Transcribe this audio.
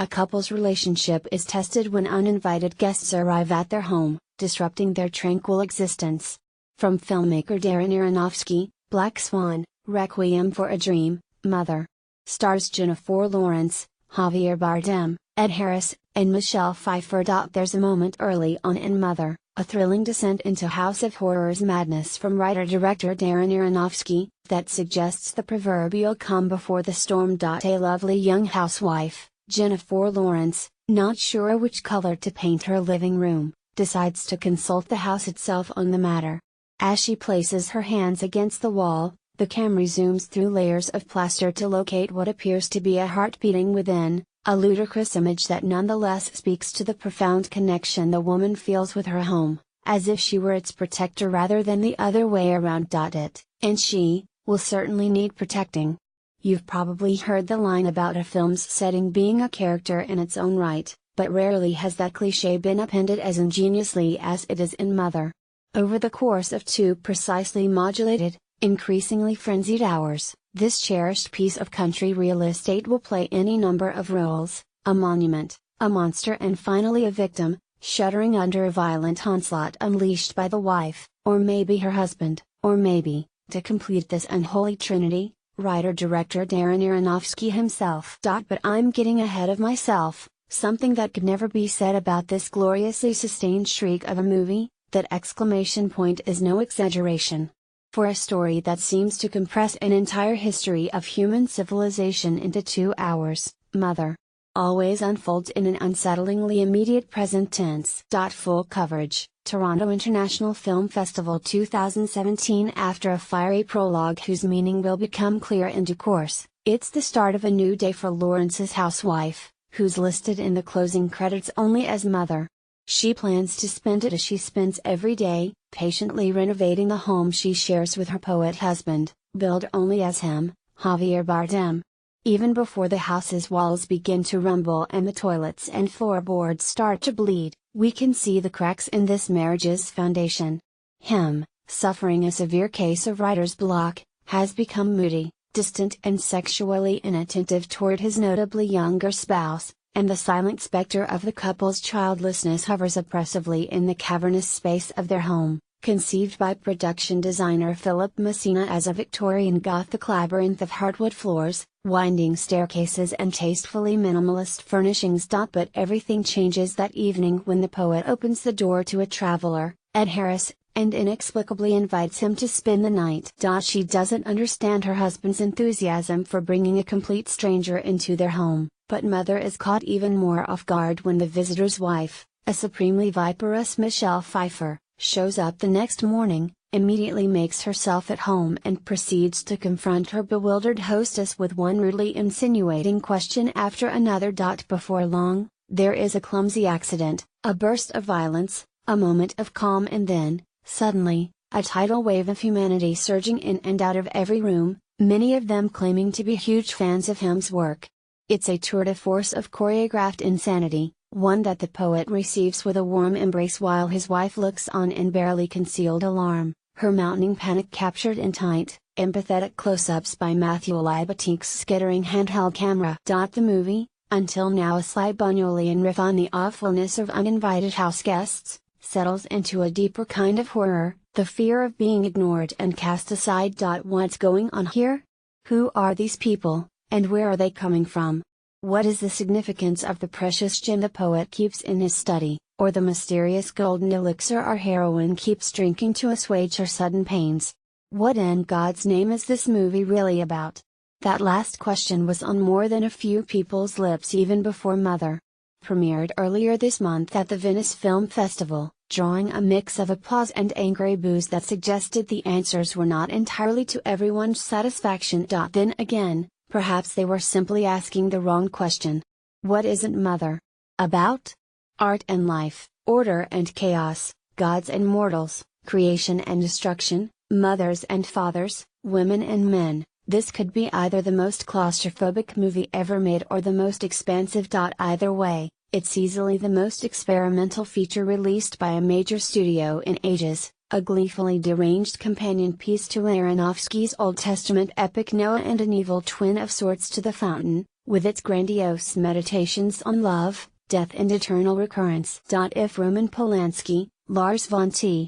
A couple's relationship is tested when uninvited guests arrive at their home, disrupting their tranquil existence. From filmmaker Darren Aronofsky, Black Swan, Requiem for a Dream, Mother. Stars Jennifer Lawrence, Javier Bardem, Ed Harris, and Michelle Pfeiffer. There's a moment early on in Mother, a thrilling descent into House of Horrors madness from writer-director Darren Aronofsky, that suggests the proverbial calm before the storm. A lovely young housewife, Jennifer Lawrence, not sure which color to paint her living room, decides to consult the house itself on the matter. As she places her hands against the wall, the camera zooms through layers of plaster to locate what appears to be a heart beating within, a ludicrous image that nonetheless speaks to the profound connection the woman feels with her home, as if she were its protector rather than the other way around. It, and she, will certainly need protecting. You've probably heard the line about a film's setting being a character in its own right, but rarely has that cliché been appended as ingeniously as it is in Mother. Over the course of 2 precisely modulated, increasingly frenzied hours, this cherished piece of country real estate will play any number of roles: a monument, a monster, and finally a victim, shuddering under a violent onslaught unleashed by the wife, or maybe her husband, or maybe, to complete this unholy trinity, writer-director Darren Aronofsky himself. But I'm getting ahead of myself. Something that could never be said about this gloriously sustained shriek of a movie. That exclamation point is no exaggeration. For a story that seems to compress an entire history of human civilization into 2 hours, Mother always unfolds in an unsettlingly immediate present tense. Full coverage, Toronto International Film Festival 2017. After a fiery prologue whose meaning will become clear in due course, it's the start of a new day for Lawrence's housewife, who's listed in the closing credits only as Mother. She plans to spend it as she spends every day, patiently renovating the home she shares with her poet husband, billed only as him, Javier Bardem. Even before the house's walls begin to rumble and the toilets and floorboards start to bleed, we can see the cracks in this marriage's foundation. Him, suffering a severe case of writer's block, has become moody, distant, and sexually inattentive toward his notably younger spouse, and the silent specter of the couple's childlessness hovers oppressively in the cavernous space of their home, conceived by production designer Philip Messina as a Victorian Gothic labyrinth of hardwood floors, winding staircases, and tastefully minimalist furnishings. But everything changes that evening when the poet opens the door to a traveler, Ed Harris, and inexplicably invites him to spend the night. She doesn't understand her husband's enthusiasm for bringing a complete stranger into their home, but Mother is caught even more off guard when the visitor's wife, a supremely viperous Michelle Pfeiffer, shows up the next morning, immediately makes herself at home, and proceeds to confront her bewildered hostess with one rudely insinuating question after another. Before long, there is a clumsy accident, a burst of violence, a moment of calm, and then, suddenly, a tidal wave of humanity surging in and out of every room, many of them claiming to be huge fans of him's work. It's a tour de force of choreographed insanity, one that the poet receives with a warm embrace while his wife looks on in barely concealed alarm, her mounting panic captured in tight, empathetic close-ups by Matthew Libatik's skittering handheld camera. The movie, until now a sly Buñuelian riff on the awfulness of uninvited house guests, settles into a deeper kind of horror, the fear of being ignored and cast aside. What's going on here? Who are these people, and where are they coming from? What is the significance of the precious gem the poet keeps in his study, or the mysterious golden elixir our heroine keeps drinking to assuage her sudden pains? What in God's name is this movie really about? That last question was on more than a few people's lips even before Mother premiered earlier this month at the Venice Film Festival, drawing a mix of applause and angry boos that suggested the answers were not entirely to everyone's satisfaction. Then again, perhaps they were simply asking the wrong question. What isn't Mother about? Art and life, order and chaos, gods and mortals, creation and destruction, mothers and fathers, women and men. This could be either the most claustrophobic movie ever made or the most expansive. Either way, it's easily the most experimental feature released by a major studio in ages, a gleefully deranged companion piece to Aronofsky's Old Testament epic Noah and an evil twin of sorts to The Fountain, with its grandiose meditations on love, death and eternal recurrence. If Roman Polanski, Lars von T.